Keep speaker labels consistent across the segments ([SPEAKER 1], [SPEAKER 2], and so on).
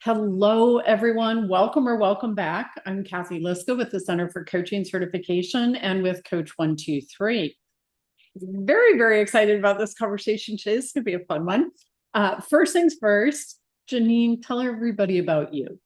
[SPEAKER 1] Hello, everyone. Welcome or welcome back. I'm Cathy Lisa with the Center for Coaching Certification and with Coach 123. Very, very excited about this conversation today. This is going to be a fun one. First things first, Janine, tell everybody about you.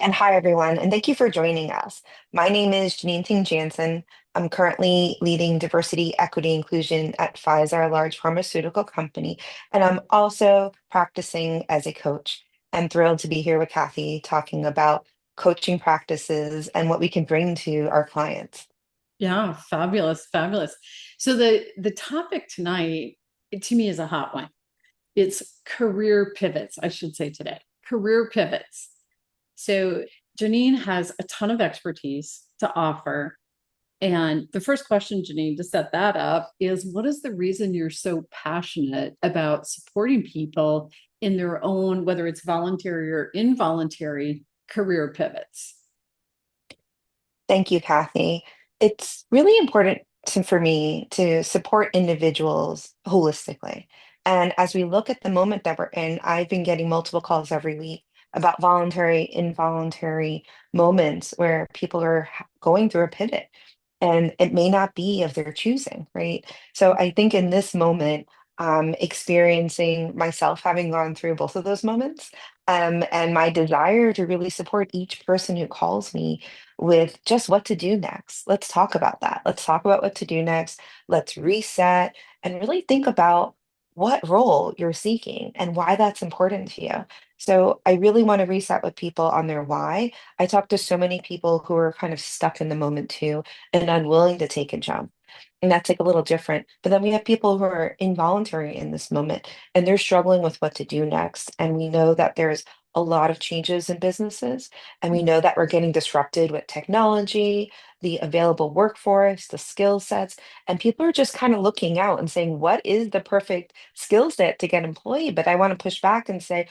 [SPEAKER 2] And hi, everyone, and thank you for joining us. My name is Janine Ting Jansen. I'm currently leading diversity, equity, inclusion at Pfizer, a large pharmaceutical company, and I'm also practicing as a coach. I'm thrilled to be here with Cathy talking about coaching practices and what we can bring to our clients.
[SPEAKER 1] Yeah, fabulous, fabulous. So the topic tonight, to me, is a hot one. It's career pivots, I should say today. Career pivots. So Janine has a ton of expertise to offer. And the first question, Janine, to set that up is what is the reason you're so passionate about supporting people in their own, whether it's voluntary or involuntary career pivots?
[SPEAKER 2] Thank you, Cathy. It's really important for me to support individuals holistically. And as we look at the moment that we're in, I've been getting multiple calls every week about voluntary, involuntary moments where people are going through a pivot. And it may not be of their choosing, right? So I think in this moment, experiencing myself having gone through both of those moments, and my desire to really support each person who calls me with just what to do next. Let's talk about that. Let's talk about what to do next. Let's reset and really think about what role you're seeking and why that's important to you. So I really want to reset with people on their why. I talk to so many people who are kind of stuck in the moment too and unwilling to take a jump. And that's like a little different. But then we have people who are involuntary in this moment and they're struggling with what to do next. And we know that there's a lot of changes in businesses. And we know that we're getting disrupted with technology, the available workforce, the skill sets. And people are just kind of looking out and saying, what is the perfect skill set to get employed? But I want to push back and say,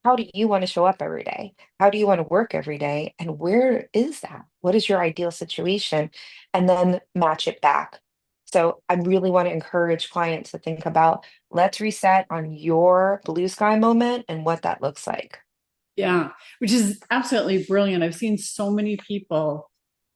[SPEAKER 2] how do you want to show up every day? How do you want to work every day? And where is that? What is your ideal situation? And then match it back. So I really want to encourage clients to think about let's reset on your blue sky moment and what that looks like.
[SPEAKER 1] Yeah, which is absolutely brilliant. I've seen so many people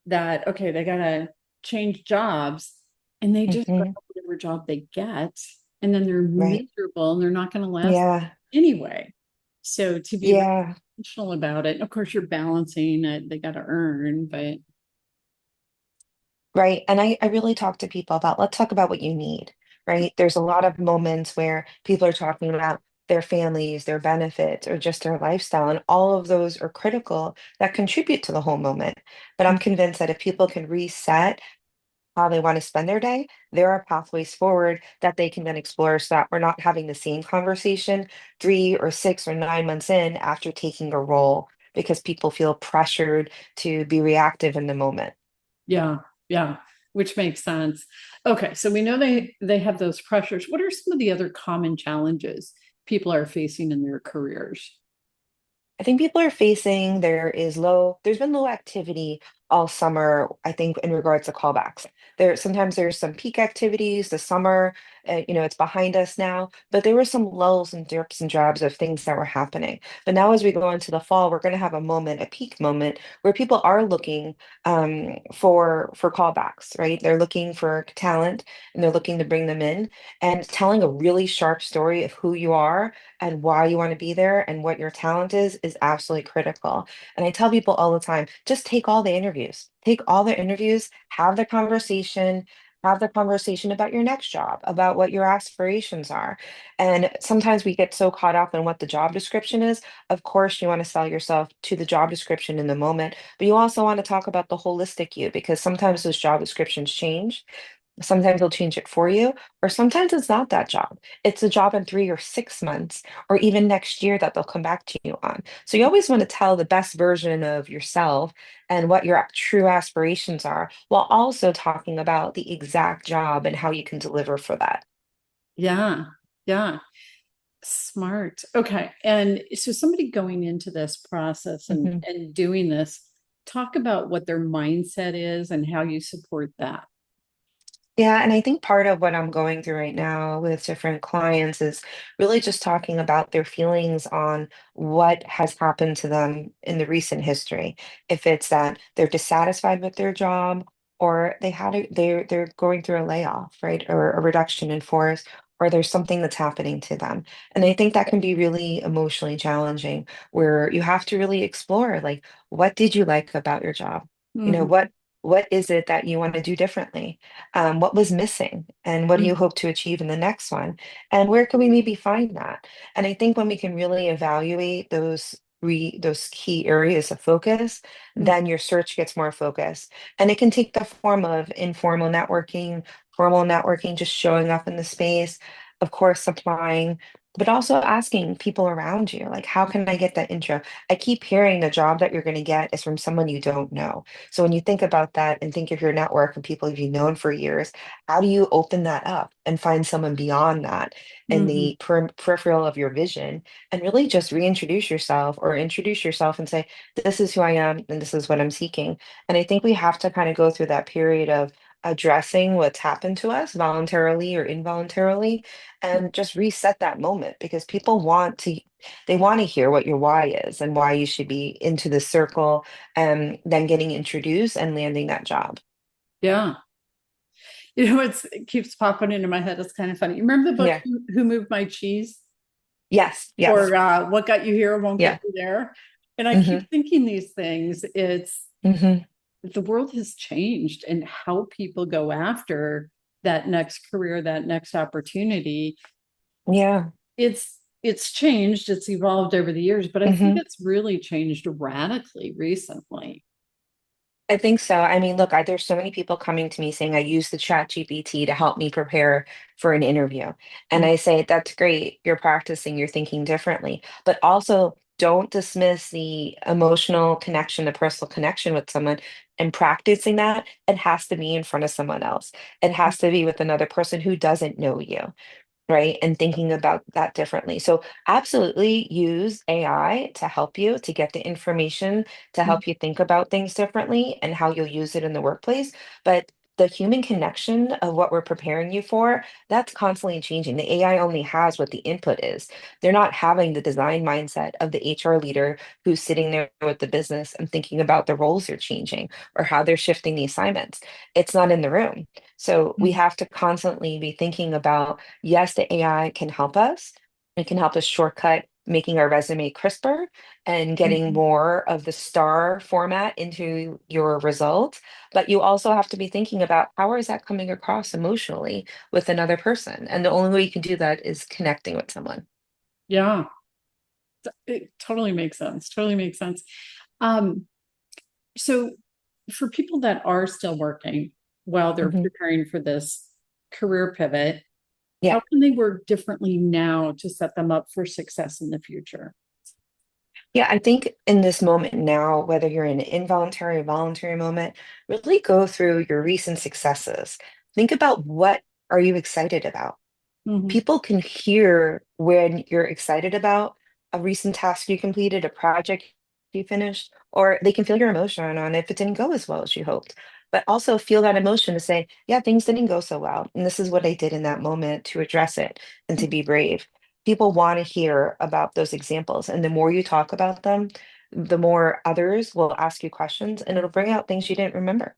[SPEAKER 1] that, okay, they got to change jobs and they just grab
[SPEAKER 2] Mhm.
[SPEAKER 1] whatever job they get and then they're
[SPEAKER 2] Right.
[SPEAKER 1] miserable and they're not going to last
[SPEAKER 2] Yeah.
[SPEAKER 1] anyway. So to be
[SPEAKER 2] Yeah.
[SPEAKER 1] intentional about it, of course, you're balancing it, they got to earn, but
[SPEAKER 2] Right. And I really talk to people about let's talk about what you need, right? There's a lot of moments where people are talking about their families, their benefits, or just their lifestyle. And all of those are critical that contribute to the whole moment. But I'm convinced that if people can reset how they want to spend their day, there are pathways forward that they can then explore so that we're not having the same conversation 3 or 6 or 9 months in after taking a role because people feel pressured to be reactive in the moment.
[SPEAKER 1] yeah, yeah, which makes sense. Okay, so we know they have those pressures. What are some of the other common challenges people are facing in their careers?
[SPEAKER 2] I think people are facing there's been low activity all summer, I think, in regards to callbacks. Sometimes there's some peak activities, the summer, it's behind us now, but there were some lulls and drips and drabs of things that were happening. But now as we go into the fall, we're going to have a peak moment where people are looking for callbacks, right? They're looking for talent and they're looking to bring them in and telling a really sharp story of who you are and why you want to be there and what your talent is absolutely critical. And I tell people all the time, just take all the interviews. Take all the interviews, have the conversation about your next job, about what your aspirations are. And sometimes we get so caught up in what the job description is. Of course, you want to sell yourself to the job description in the moment, but you also want to talk about the holistic you because sometimes those job descriptions change. Sometimes they'll change it for you, or sometimes it's not that job. It's a job in 3 or 6 months, or even next year that they'll come back to you on. So you always want to tell the best version of yourself and what your true aspirations are, while also talking about the exact job and how you can deliver for that.
[SPEAKER 1] Yeah, yeah. Smart. Okay. And so somebody going into this process
[SPEAKER 2] Mhm.
[SPEAKER 1] and doing this, talk about what their mindset is and how you support that.
[SPEAKER 2] Yeah, and I think part of what I'm going through right now with different clients is really just talking about their feelings on what has happened to them in the recent history. If it's that they're dissatisfied with their job, or they're going through a layoff, right? Or a reduction in force, or there's something that's happening to them. And I think that can be really emotionally challenging, where you have to really explore, like, what did you like about your job? You know,
[SPEAKER 1] Mhm.
[SPEAKER 2] what is it that you want to do differently? What was missing, and what do you
[SPEAKER 1] Mhm.
[SPEAKER 2] hope to achieve in the next one, and where can we maybe find that? And I think when we can really evaluate those key areas of focus,
[SPEAKER 1] Mhm.
[SPEAKER 2] then your search gets more focused, and it can take the form of informal networking, formal networking, just showing up in the space, of course applying, but also asking people around you, like, how can I get that intro? I keep hearing the job that you're going to get is from someone you don't know. So when you think about that and think of your network and people you've known for years, how do you open that up and find someone beyond that in
[SPEAKER 1] Mhm.
[SPEAKER 2] the peripheral of your vision, and really just reintroduce yourself or introduce yourself and say, this is who I am and this is what I'm seeking. And I think we have to kind of go through that period of addressing what's happened to us voluntarily or involuntarily, and just reset that moment, because people want to hear what your why is and why you should be into the circle, and then getting introduced and landing that job.
[SPEAKER 1] Yeah. It keeps popping into my head. It's kind of funny. You remember the book
[SPEAKER 2] Yeah.
[SPEAKER 1] Who Moved My Cheese?
[SPEAKER 2] Yes. Yes.
[SPEAKER 1] Or What Got You Here Won't Get
[SPEAKER 2] Yeah.
[SPEAKER 1] You There? And I
[SPEAKER 2] Hmm.
[SPEAKER 1] keep thinking these things. It's
[SPEAKER 2] Hmm.
[SPEAKER 1] the world has changed and how people go after that next career, that next opportunity.
[SPEAKER 2] Yeah.
[SPEAKER 1] It's changed, it's evolved over the years, but I think
[SPEAKER 2] Hmm.
[SPEAKER 1] it's really changed radically recently.
[SPEAKER 2] I think so. I mean, look, there's so many people coming to me saying I use the chat GPT to help me prepare for an interview. And I say, that's great. You're practicing, you're thinking differently, but also don't dismiss the emotional connection, the personal connection with someone, and practicing that. It has to be in front of someone else. It has to be with another person who doesn't know you, right? And thinking about that differently. So, absolutely use AI to help you to get the information to help you think about things differently and how you'll use it in the workplace. But the human connection of what we're preparing you for, that's constantly changing. The AI only has what the input is. They're not having the design mindset of the HR leader who's sitting there with the business and thinking about the roles they're changing or how they're shifting the assignments. It's not in the room. So we have to constantly be thinking about, yes, the AI can help us. It can help us shortcut making our resume crisper and getting
[SPEAKER 1] Mhm.
[SPEAKER 2] more of the star format into your results. But you also have to be thinking about, how is that coming across emotionally with another person? And the only way you can do that is connecting with someone.
[SPEAKER 1] Yeah, it totally makes sense. Totally makes sense. Um, so for people that are still working while they're
[SPEAKER 2] Mhm.
[SPEAKER 1] preparing for this career pivot,
[SPEAKER 2] Yeah.
[SPEAKER 1] how can they work differently now to set them up for success in the future?
[SPEAKER 2] Yeah, I think in this moment now, whether you're in an involuntary or voluntary moment, really go through your recent successes. Think about, what are you excited about?
[SPEAKER 1] Mhm.
[SPEAKER 2] People can hear when you're excited about a recent task you completed, a project you finished, or they can feel your emotion on if it didn't go as well as you hoped. But also feel that emotion to say, yeah, things didn't go so well. And this is what I did in that moment to address it and to be brave. People want to hear about those examples. And the more you talk about them, the more others will ask you questions, and it'll bring out things you didn't remember,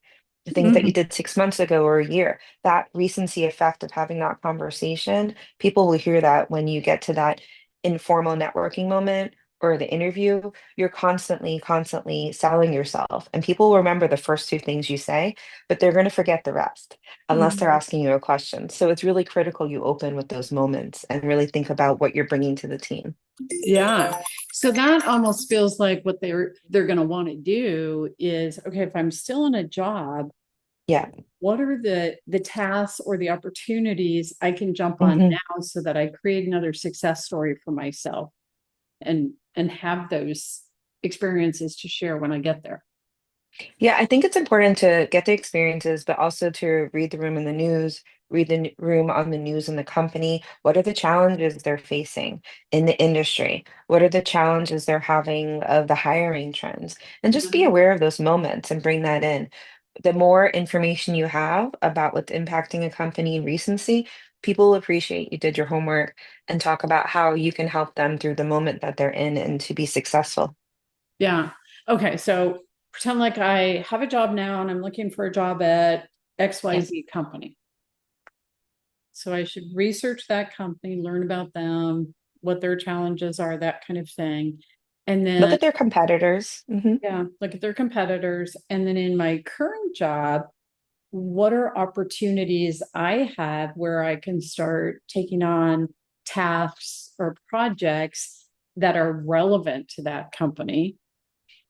[SPEAKER 2] things that you
[SPEAKER 1] Mhm.
[SPEAKER 2] did 6 months ago or a year. That recency effect of having that conversation, people will hear that when you get to that informal networking moment or the interview. You're constantly selling yourself, and people will remember the first two things you say, but they're going to forget the rest unless they're
[SPEAKER 1] Mhm.
[SPEAKER 2] asking you a question. So it's really critical you open with those moments and really think about what you're bringing to the team.
[SPEAKER 1] Yeah. So that almost feels like what they're going to want to do is, okay, if I'm still in a job,
[SPEAKER 2] Yeah.
[SPEAKER 1] what are the tasks or the opportunities I can jump on
[SPEAKER 2] Mhm.
[SPEAKER 1] now so that I create another success story for myself and have those experiences to share when I get there.
[SPEAKER 2] Yeah, I think it's important to get the experiences, but also to read the room in the news, read the room on the news in the company. What are the challenges they're facing in the industry? What are the challenges they're having of the hiring trends? And just be
[SPEAKER 1] Mhm.
[SPEAKER 2] aware of those moments and bring that in. The more information you have about what's impacting a company in recency, people will appreciate you did your homework and talk about how you can help them through the moment that they're in and to be successful.
[SPEAKER 1] Yeah. Okay. So pretend like I have a job now and I'm looking for a job at
[SPEAKER 2] Yeah.
[SPEAKER 1] XYZ company. So I should research that company, learn about them, what their challenges are, that kind of thing. And
[SPEAKER 2] Look
[SPEAKER 1] then,
[SPEAKER 2] at their competitors.
[SPEAKER 1] yeah, look at their competitors. And then in my current job, what are opportunities I have where I can start taking on tasks or projects that are relevant to that company,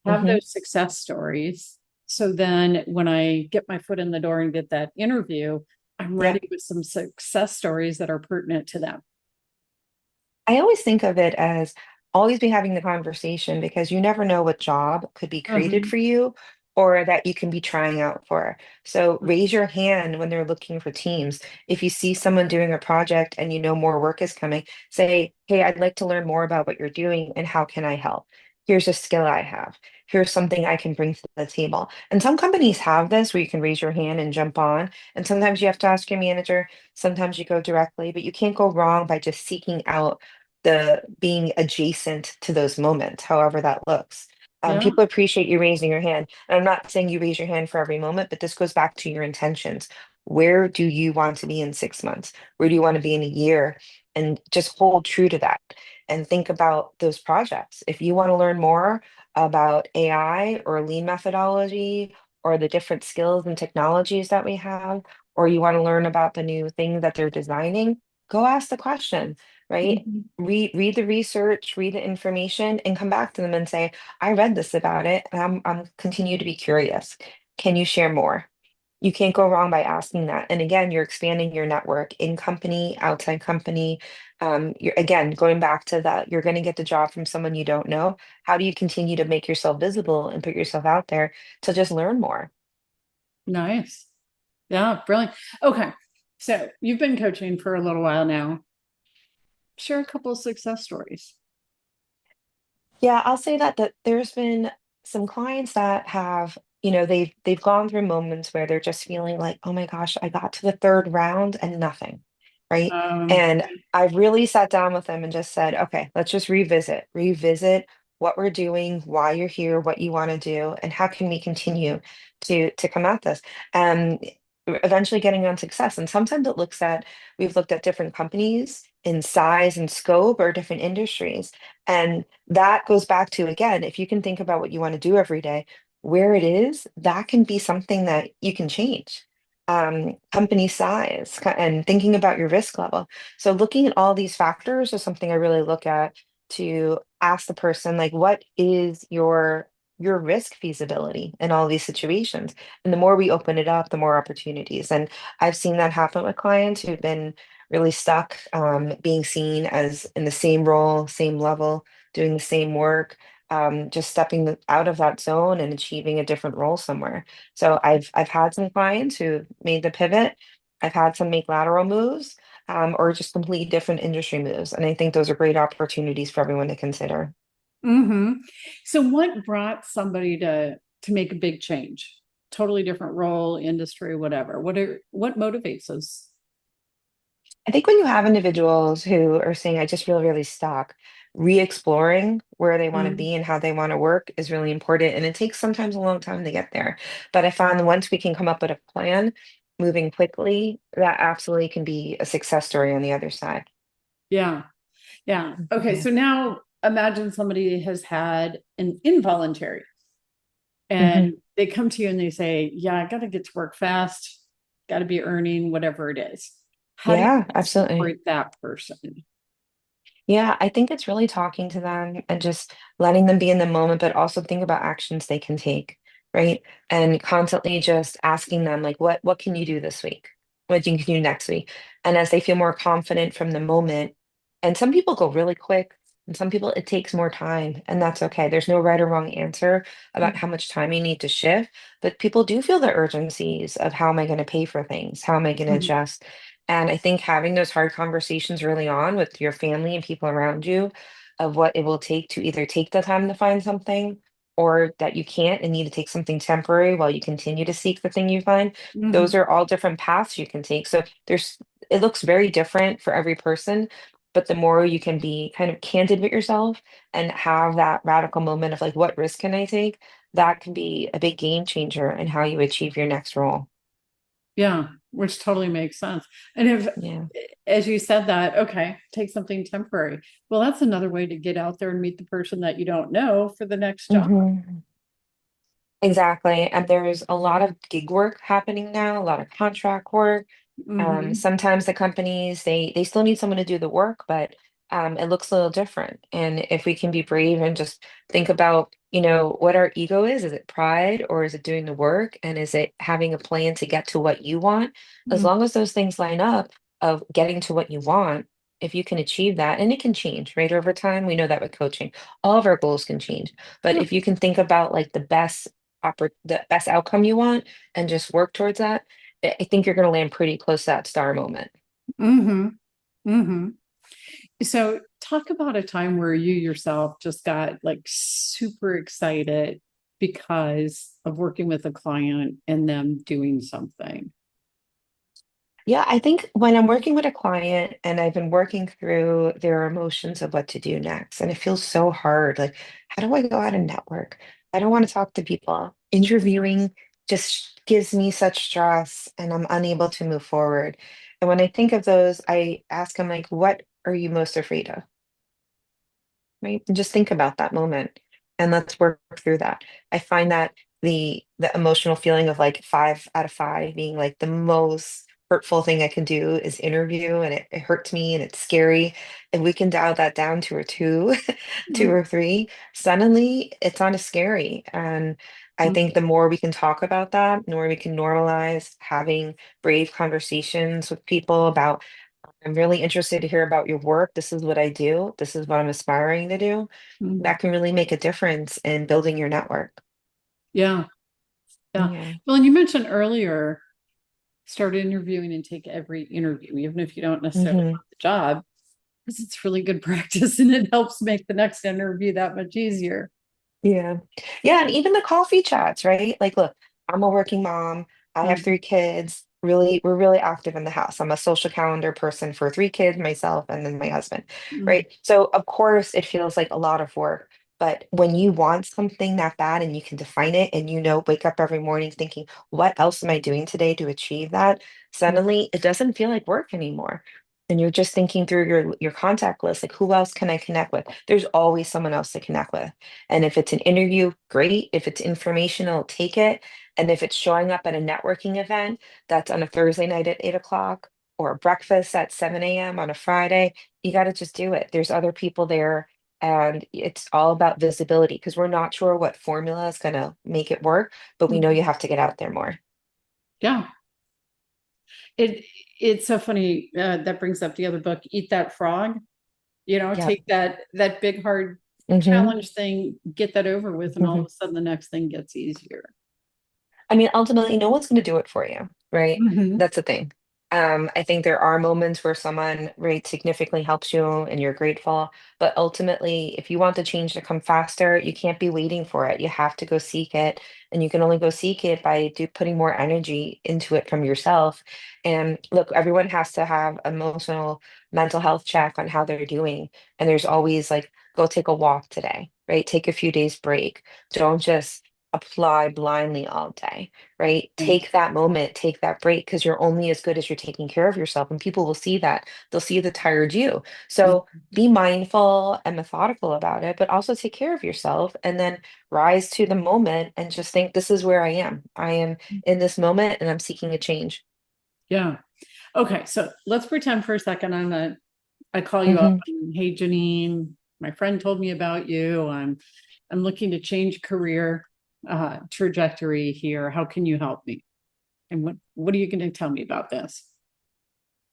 [SPEAKER 1] have
[SPEAKER 2] Hmm.
[SPEAKER 1] those success stories. So then when I get my foot in the door and get that interview, I'm
[SPEAKER 2] Yeah.
[SPEAKER 1] ready with some success stories that are pertinent to them.
[SPEAKER 2] I always think of it as always be having the conversation because you never know what job could be created
[SPEAKER 1] Mhm.
[SPEAKER 2] for you or that you can be trying out for. So raise your hand when they're looking for teams. If you see someone doing a project and you know more work is coming, say, hey, I'd like to learn more about what you're doing and how can I help? Here's a skill I have. Here's something I can bring to the table. And some companies have this where you can raise your hand and jump on. And sometimes you have to ask your manager, sometimes you go directly, but you can't go wrong by just seeking out the being adjacent to those moments, however that looks.
[SPEAKER 1] Yeah.
[SPEAKER 2] People appreciate you raising your hand. And I'm not saying you raise your hand for every moment, but this goes back to your intentions. Where do you want to be in 6 months? Where do you want to be in a year? And just hold true to that and think about those projects. If you want to learn more about AI or lean methodology or the different skills and technologies that we have, or you want to learn about the new thing that they're designing, go ask the question, right?
[SPEAKER 1] Mhm.
[SPEAKER 2] Read the research, read the information, and come back to them and say, I read this about it, and I'm continue to be curious. Can you share more? You can't go wrong by asking that. And again, you're expanding your network in company, outside company. You're again going back to that, you're going to get the job from someone you don't know. How do you continue to make yourself visible and put yourself out there to just learn more?
[SPEAKER 1] Nice. Yeah, brilliant. Okay. So you've been coaching for a little while now. Share a couple of success stories.
[SPEAKER 2] Yeah, I'll say that there's been some clients that have, they've gone through moments where they're just feeling like, oh my gosh, I got to the third round and nothing, right? And I've really sat down with them and just said, okay, let's just revisit what we're doing, why you're here, what you want to do, and how can we continue to come at this. And eventually getting on success. And sometimes we've looked at different companies in size and scope or different industries. And that goes back to, again, if you can think about what you want to do every day, where it is, that can be something that you can change. Company size and thinking about your risk level. So looking at all these factors is something I really look at to ask the person, like, what is your risk feasibility in all these situations? And the more we open it up, the more opportunities. And I've seen that happen with clients who've been really stuck, being seen as in the same role, same level, doing the same work, just stepping out of that zone and achieving a different role somewhere. So I've had some clients who made the pivot. I've had some make lateral moves, or just completely different industry moves. And I think those are great opportunities for everyone to consider.
[SPEAKER 1] Hmm. So what brought somebody to make a big change? Totally different role, industry, whatever. What motivates us?
[SPEAKER 2] I think when you have individuals who are saying, I just feel really stuck, re-exploring where they want to
[SPEAKER 1] Mm,
[SPEAKER 2] be and how they want to work is really important. And it takes sometimes a long time to get there. But I found that once we can come up with a plan moving quickly, that absolutely can be a success story on the other side.
[SPEAKER 1] yeah, yeah. Okay,
[SPEAKER 2] Yeah.
[SPEAKER 1] so now imagine somebody has had an involuntary
[SPEAKER 2] Hmm.
[SPEAKER 1] and they come to you and they say, yeah, I got to get to work fast, got to be earning whatever it is. How do
[SPEAKER 2] Yeah,
[SPEAKER 1] you
[SPEAKER 2] absolutely.
[SPEAKER 1] support that person?
[SPEAKER 2] Yeah, I think it's really talking to them and just letting them be in the moment, but also think about actions they can take, right? And constantly just asking them, like, what can you do this week? What can you do next week? And as they feel more confident from the moment, and some people go really quick, and some people it takes more time, and that's okay. There's no right or wrong answer about how much time you need to shift, but people do feel the urgencies of how am I going to pay for things? How am I going to
[SPEAKER 1] Mhm.
[SPEAKER 2] adjust? And I think having those hard conversations early on with your family and people around you of what it will take to either take the time to find something or that you can't and need to take something temporary while you continue to seek the thing you find. Those
[SPEAKER 1] Hmm.
[SPEAKER 2] are all different paths you can take. So it looks very different for every person, but the more you can be kind of candid with yourself and have that radical moment of like, what risk can I take? That can be a big game changer in how you achieve your next role.
[SPEAKER 1] Yeah, which totally makes sense. And if,
[SPEAKER 2] Yeah.
[SPEAKER 1] as you said that, okay, take something temporary. Well, that's another way to get out there and meet the person that you don't know for the next job.
[SPEAKER 2] Mhm. Exactly. And there's a lot of gig work happening now, a lot of contract work.
[SPEAKER 1] Hmm.
[SPEAKER 2] Sometimes the companies they still need someone to do the work, but it looks a little different. And if we can be brave and just think about, what our ego is it pride or is it doing the work? And is it having a plan to get to what you want? As long as those things line up of getting to what you want, if you can achieve that, and it can change, right? Over time, we know that with coaching, all of our goals can change. But
[SPEAKER 1] Yeah.
[SPEAKER 2] if you can think about like the best outcome you want and just work towards that, I think you're going to land pretty close to that star moment.
[SPEAKER 1] Hmm. Hmm. So talk about a time where you yourself just got like super excited because of working with a client and them doing something.
[SPEAKER 2] Yeah, I think when I'm working with a client and I've been working through their emotions of what to do next, and it feels so hard. Like, how do I go out and network? I don't want to talk to people. Interviewing just gives me such stress and I'm unable to move forward. And when I think of those, I ask them, like, what are you most afraid of? Right? And just think about that moment and let's work through that. I find that the emotional feeling of like 5 out of 5 being like the most hurtful thing I can do is interview and it hurts me and it's scary. If we can dial that down to a two, two or three, suddenly it's not as scary. And I think the more we can talk about that, the more we can normalize having brave conversations with people about I'm really interested to hear about your work. This is what I do. This is what I'm aspiring to do.
[SPEAKER 1] Mhm.
[SPEAKER 2] That can really make a difference in building your network.
[SPEAKER 1] Yeah. Yeah.
[SPEAKER 2] Yeah.
[SPEAKER 1] Well, and you mentioned earlier, start interviewing and take every interview, even if you don't necessarily
[SPEAKER 2] Hmm.
[SPEAKER 1] want the job, because it's really good practice and it helps make the next interview that much easier.
[SPEAKER 2] Yeah. Yeah. And even the coffee chats, right? Like, look, I'm a working mom. I have
[SPEAKER 1] Mhm.
[SPEAKER 2] 3 kids. Really, we're really active in the house. I'm a social calendar person for 3 kids, myself, and then my husband,
[SPEAKER 1] Mhm.
[SPEAKER 2] right? So, of course, it feels like a lot of work. But when you want something that bad and you can define it and wake up every morning thinking, what else am I doing today to achieve that? Suddenly, it doesn't feel like work anymore. And you're just thinking through your contact list, like who else can I connect with? There's always someone else to connect with. And if it's an interview, great. If it's informational, take it. And if it's showing up at a networking event that's on a Thursday night at 8 o'clock or a breakfast at 7 a.m. on a Friday, you got to just do it. There's other people there. And it's all about visibility because we're not sure what formula is going to make it work, but we know you
[SPEAKER 1] Mhm.
[SPEAKER 2] have to get out there more.
[SPEAKER 1] Yeah. It it's so funny. That brings up the other book, Eat That Frog.
[SPEAKER 2] Yep.
[SPEAKER 1] Take that big hard
[SPEAKER 2] Hmm.
[SPEAKER 1] challenge thing, get that over with, and all of a sudden the next thing gets easier.
[SPEAKER 2] I mean, ultimately, no one's going to do it for you, right?
[SPEAKER 1] Hmm.
[SPEAKER 2] That's the thing. I think there are moments where someone, right, significantly helps you and you're grateful. But ultimately, if you want the change to come faster, you can't be waiting for it. You have to go seek it. And you can only go seek it by putting more energy into it from yourself. And look, everyone has to have emotional, mental health check on how they're doing. And there's always like, go take a walk today, right? Take a few days break. Don't just apply blindly all day, right? Take that moment, take that break, because you're only as good as you're taking care of yourself. And people will see that. They'll see the tired you. So be mindful and methodical about it, but also take care of yourself and then rise to the moment and just think, this is where I am. I am in this moment and I'm seeking a change.
[SPEAKER 1] Yeah. Okay. So let's pretend for a second I call you up
[SPEAKER 2] Hmm.
[SPEAKER 1] and, hey Janine, my friend told me about you. I'm looking to change career trajectory here. How can you help me? And what are you going to tell me about this?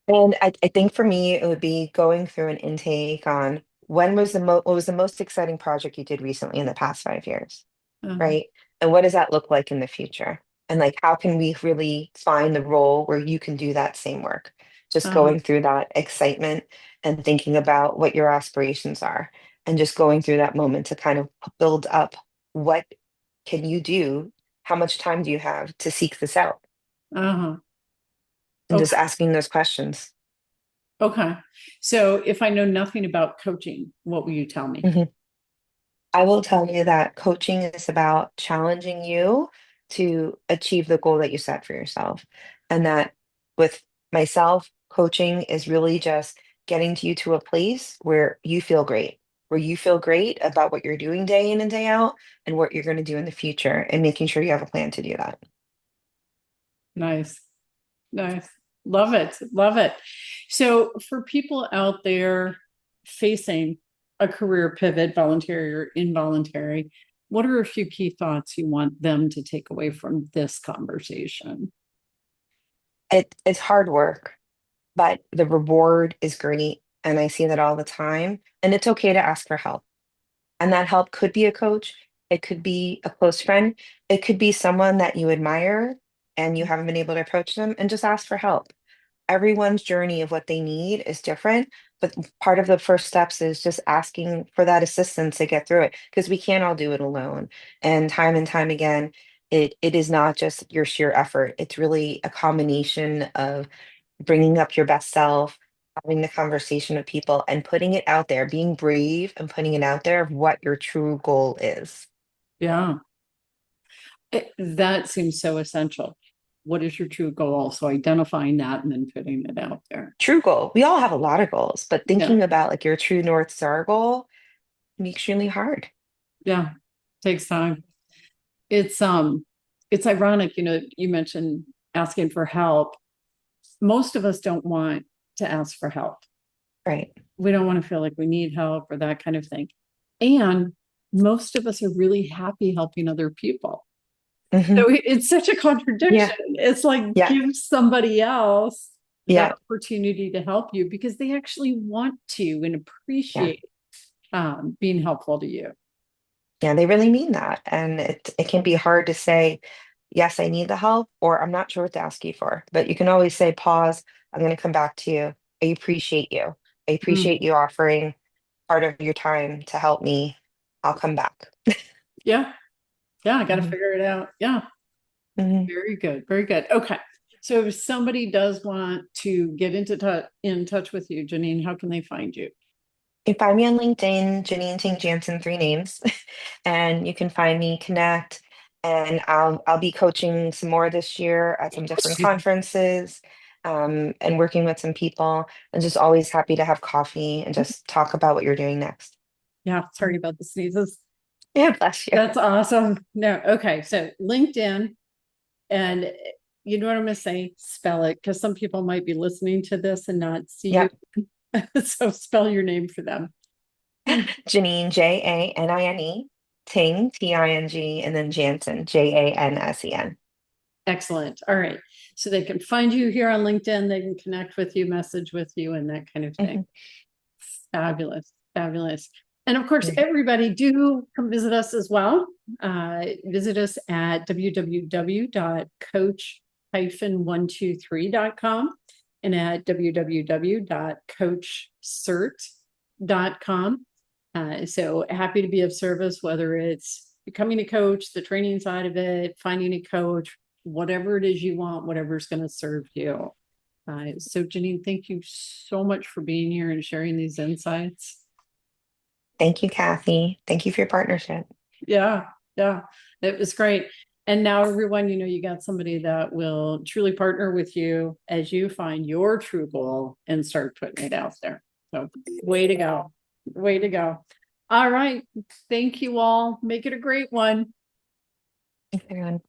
[SPEAKER 2] And I think for me, it would be going through an intake on what was the most exciting project you did recently in the past 5 years?
[SPEAKER 1] Uh,
[SPEAKER 2] Right? And what does that look like in the future? And like, how can we really find the role where you can do that same work? Just
[SPEAKER 1] uh,
[SPEAKER 2] going through that excitement and thinking about what your aspirations are, and just going through that moment to kind of build up what can you do? How much time do you have to seek this out?
[SPEAKER 1] Uh-huh.
[SPEAKER 2] And just
[SPEAKER 1] Okay.
[SPEAKER 2] asking those questions.
[SPEAKER 1] Okay. So if I know nothing about coaching, what will you tell me?
[SPEAKER 2] Mhm. I will tell you that coaching is about challenging you to achieve the goal that you set for yourself. And that with myself, coaching is really just getting to you to a place where you feel great about what you're doing day in and day out and what you're going to do in the future and making sure you have a plan to do that.
[SPEAKER 1] Nice. Nice. Love it. Love it. So for people out there facing a career pivot, voluntary or involuntary, what are a few key thoughts you want them to take away from this conversation?
[SPEAKER 2] It's hard work, but the reward is great. And I see that all the time. And it's okay to ask for help. And that help could be a coach, it could be a close friend, it could be someone that you admire and you haven't been able to approach them and just ask for help. Everyone's journey of what they need is different, but part of the first steps is just asking for that assistance to get through it because we can't all do it alone. And time again, it is not just your sheer effort. It's really a combination of bringing up your best self, having the conversation with people, and putting it out there, being brave and putting it out there of what your true goal is.
[SPEAKER 1] Yeah, that seems so essential. What is your true goal? So identifying that and then putting it out there.
[SPEAKER 2] True goal. We all have a lot of goals, but
[SPEAKER 1] Yeah.
[SPEAKER 2] thinking about like your true North Star goal can be extremely hard.
[SPEAKER 1] Yeah. Takes time. It's it's ironic, you mentioned asking for help. Most of us don't want to ask for help.
[SPEAKER 2] Right.
[SPEAKER 1] We don't want to feel like we need help or that kind of thing. And most of us are really happy helping other people. So
[SPEAKER 2] Hmm.
[SPEAKER 1] it's such a
[SPEAKER 2] Yeah.
[SPEAKER 1] contradiction. It's like
[SPEAKER 2] Yeah.
[SPEAKER 1] give somebody else that
[SPEAKER 2] Yeah.
[SPEAKER 1] opportunity to help you because they actually want to and
[SPEAKER 2] Yeah.
[SPEAKER 1] appreciate being helpful to you.
[SPEAKER 2] Yeah. They really mean that. And it can be hard to say, yes, I need the help, or I'm not sure what to ask you for. But you can always say, pause, I'm going to come back to you. I appreciate you. I
[SPEAKER 1] Mm,
[SPEAKER 2] appreciate you offering part of your time to help me. I'll come back.
[SPEAKER 1] yeah. Yeah. I got to
[SPEAKER 2] Mhm.
[SPEAKER 1] figure it out. Yeah.
[SPEAKER 2] Mhm.
[SPEAKER 1] Very good. Very good. Okay. So if somebody does want to get in touch with you, Janine, how can they find you?
[SPEAKER 2] You can find me on LinkedIn, Janine Ting Jansen, three names, and you can find me, connect, and I'll be coaching some more this year at some different conferences, and working with some people, and just always happy to have coffee and just talk about what you're doing next.
[SPEAKER 1] Yeah. Sorry about the sneezes.
[SPEAKER 2] Yeah, bless you.
[SPEAKER 1] That's awesome. No. Okay. So LinkedIn. And you know what I'm going to say? Spell it because some people might be listening to this and not see you.
[SPEAKER 2] Yep,
[SPEAKER 1] So spell your name for them.
[SPEAKER 2] Janine, Janine, Ting, Ting, and then Jansen, Jansen.
[SPEAKER 1] Excellent. All right. So they can find you here on LinkedIn. They can connect with you, message with you, and that kind of thing.
[SPEAKER 2] Mhm.
[SPEAKER 1] Fabulous. Fabulous. And of course,
[SPEAKER 2] Great.
[SPEAKER 1] everybody do come visit us as well. Visit us at www.coach-123.com and at www.coachcert.com. So happy to be of service, whether it's becoming a coach, the training side of it, finding a coach, whatever it is you want, whatever's going to serve you. So Janine, thank you so much for being here and sharing these insights.
[SPEAKER 2] Thank you, Kathy. Thank you for your partnership.
[SPEAKER 1] Yeah, yeah, it was great. And now everyone, you got somebody that will truly partner with you as you find your true goal and start putting it out there. So way to go. Way to go. All right. Thank you all. Make it a great one.
[SPEAKER 2] Thanks, everyone.